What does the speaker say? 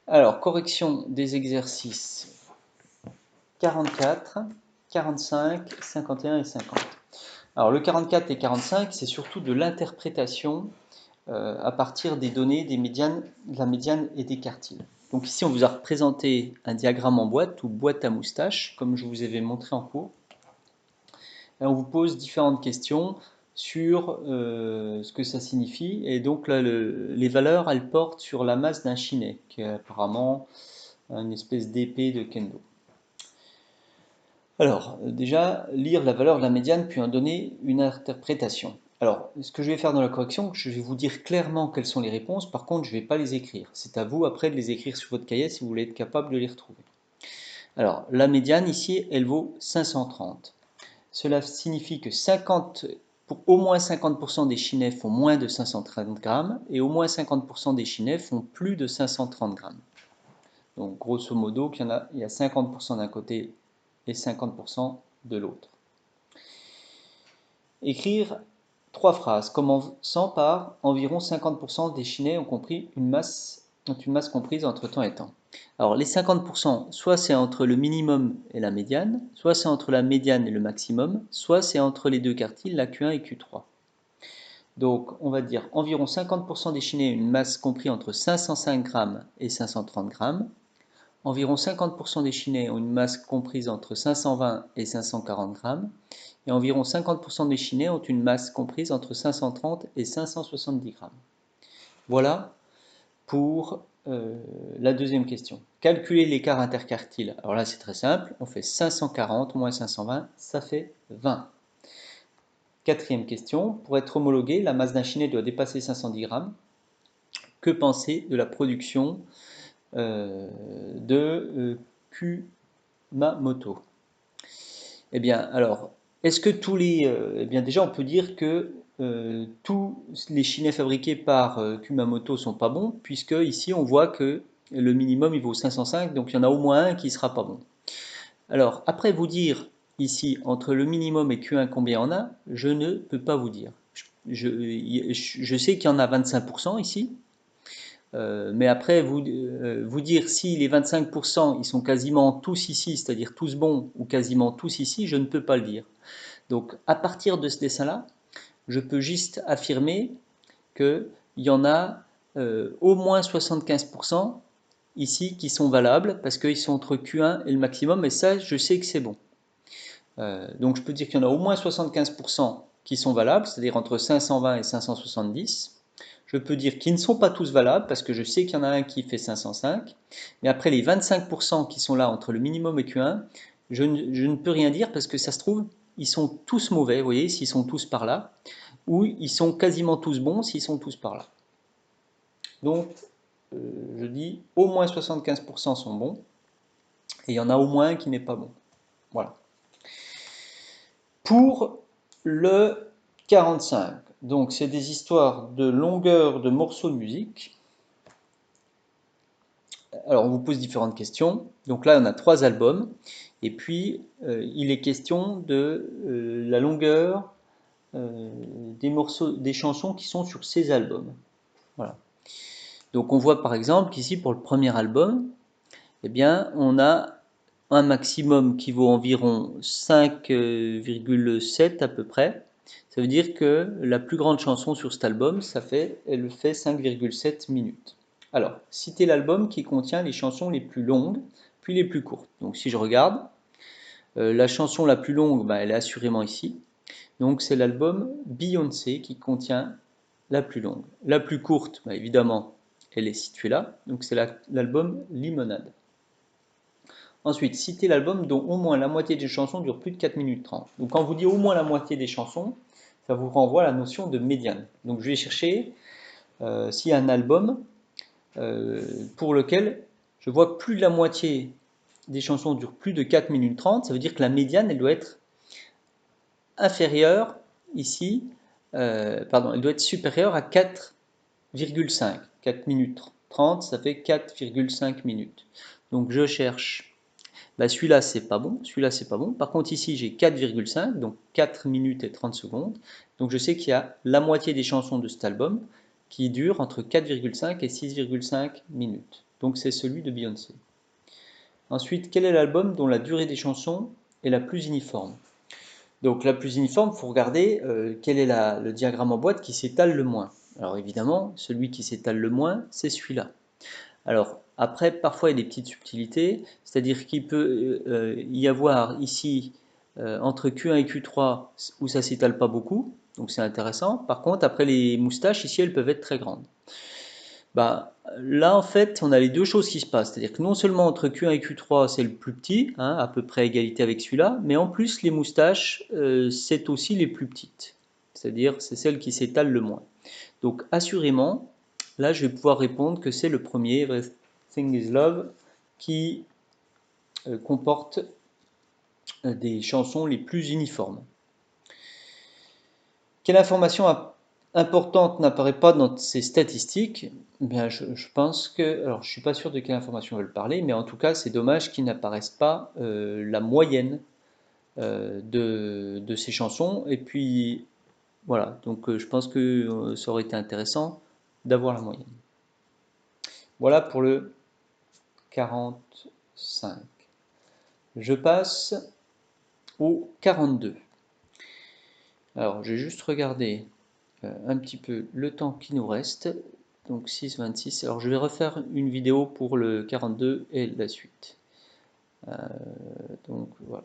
Alors, correction des exercices 44, 45, 51 et 50. Alors, le 44 et 45, c'est surtout de l'interprétation à partir des données des médianes, de la médiane et des quartiles. Donc ici, on vous a représenté un diagramme en boîte ou boîte à moustache, comme je vous avais montré en cours. Et on vous pose différentes questions sur ce que ça signifie. Et donc là, les valeurs, elles portent sur la masse d'un chinet, qui est apparemment une espèce d'épée de kendo. Alors, déjà, lire la valeur de la médiane, puis en donner une interprétation. Alors, ce que je vais faire dans la correction, je vais vous dire clairement quelles sont les réponses, par contre, je ne vais pas les écrire. C'est à vous après de les écrire sur votre cahier si vous voulez être capable de les retrouver. Alors, la médiane ici, elle vaut 530. Cela signifie que pour au moins 50% des chinets font moins de 530 grammes et au moins 50% des chinets font plus de 530 grammes. Donc, grosso modo, il y a 50% d'un côté et 50% de l'autre. Écrire 3 phrases commençant par environ 50% des chinets ont une masse comprise entre temps et temps. Alors les 50%, soit c'est entre le minimum et la médiane, soit c'est entre la médiane et le maximum, soit c'est entre les deux quartiles, la Q1 et Q3. Donc on va dire environ 50% des chinets ont une masse comprise entre 505 g et 530 g. Environ 50% des chinets ont une masse comprise entre 520 et 540 g. Et environ 50% des chinets ont une masse comprise entre 530 et 570 g. Voilà pour la deuxième question. Calculer l'écart interquartile. Alors là, c'est très simple. On fait 540 moins 520, ça fait 20. Quatrième question. Pour être homologué, la masse d'un chinet doit dépasser 510 g. Que penser de la production de Kumamoto? Eh bien, alors, est-ce que eh bien, déjà, on peut dire que tous les chinets fabriqués par Kumamoto ne sont pas bons, puisque ici, on voit que le minimum, il vaut 505, donc il y en a au moins un qui ne sera pas bon. Alors, après vous dire ici, entre le minimum et Q1, combien on a, je ne peux pas vous dire. Je sais qu'il y en a 25% ici, mais après, vous dire si les 25% ils sont quasiment tous ici, c'est-à-dire tous bons ou quasiment tous ici, je ne peux pas le dire. Donc à partir de ce dessin-là, je peux juste affirmer qu'il y en a au moins 75% ici qui sont valables parce qu'ils sont entre Q1 et le maximum, et ça, je sais que c'est bon. Donc je peux dire qu'il y en a au moins 75% qui sont valables, c'est-à-dire entre 520 et 570. Je peux dire qu'ils ne sont pas tous valables parce que je sais qu'il y en a un qui fait 505. Mais après les 25% qui sont là entre le minimum et Q1, je ne peux rien dire parce que ça se trouve, ils sont tous mauvais, vous voyez, s'ils sont tous par là, ou ils sont quasiment tous bons s'ils sont tous par là. Donc, je dis au moins 75% sont bons, et il y en a au moins un qui n'est pas bon. Voilà. Pour le 45, donc c'est des histoires de longueur de morceaux de musique. Alors on vous pose différentes questions. Donc là on a 3 albums. Et puis il est question de la longueur des morceaux, des chansons qui sont sur ces albums. Voilà. Donc on voit par exemple qu'ici pour le premier album, eh bien on a un maximum qui vaut environ 5,7 à peu près. Ça veut dire que la plus grande chanson sur cet album, elle fait 5,7 minutes. Alors, citez l'album qui contient les chansons les plus longues, puis les plus courtes. Donc si je regarde, la chanson la plus longue, elle est assurément ici. Donc c'est l'album Beyoncé qui contient la plus longue. La plus courte, évidemment, elle est située là. Donc c'est l'album Limonade. Ensuite, citez l'album dont au moins la moitié des chansons durent plus de 4 minutes 30. Donc quand vous dit au moins la moitié des chansons, ça vous renvoie à la notion de médiane. Donc je vais chercher s'il y a un album pour lequel je vois plus de la moitié des chansons durent plus de 4 minutes 30, ça veut dire que la médiane, elle doit être inférieure ici, elle doit être supérieure à 4,5. 4 minutes 30, ça fait 4,5 minutes. Donc je cherche celui-là, c'est pas bon. Celui-là, c'est pas bon. Par contre, ici, j'ai 4,5, donc 4 minutes et 30 secondes. Donc, je sais qu'il y a la moitié des chansons de cet album qui durent entre 4,5 et 6,5 minutes. Donc c'est celui de Beyoncé. Ensuite, quel est l'album dont la durée des chansons est la plus uniforme? Donc la plus uniforme, il faut regarder quel est le diagramme en boîte qui s'étale le moins. Alors évidemment, celui qui s'étale le moins, c'est celui-là. Alors après, parfois il y a des petites subtilités, c'est-à-dire qu'il peut y avoir ici entre Q1 et Q3 où ça s'étale pas beaucoup, donc c'est intéressant. Par contre, après les moustaches, ici elles peuvent être très grandes. Bah, là, en fait, on a les deux choses qui se passent. C'est-à-dire que non seulement entre Q1 et Q3, c'est le plus petit, hein, à peu près à égalité avec celui-là, mais en plus, les moustaches, c'est aussi les plus petites. C'est-à-dire, c'est celle qui s'étale le moins. Donc, assurément, là, je vais pouvoir répondre que c'est le premier, Everything is Love, qui comporte des chansons les plus uniformes. Quelle information importante n'apparaît pas dans ces statistiques? Eh bien, je pense que, alors je ne suis pas sûr de quelle information veulent parler, mais en tout cas, c'est dommage qu'ils n'apparaissent pas la moyenne de ces chansons. Et puis, voilà, donc je pense que ça aurait été intéressant d'avoir la moyenne. Voilà pour le 45. Je passe au 42. Alors, je vais juste regarder un petit peu le temps qui nous reste. Donc 6,26. Alors je vais refaire une vidéo pour le 42 et la suite. Donc voilà.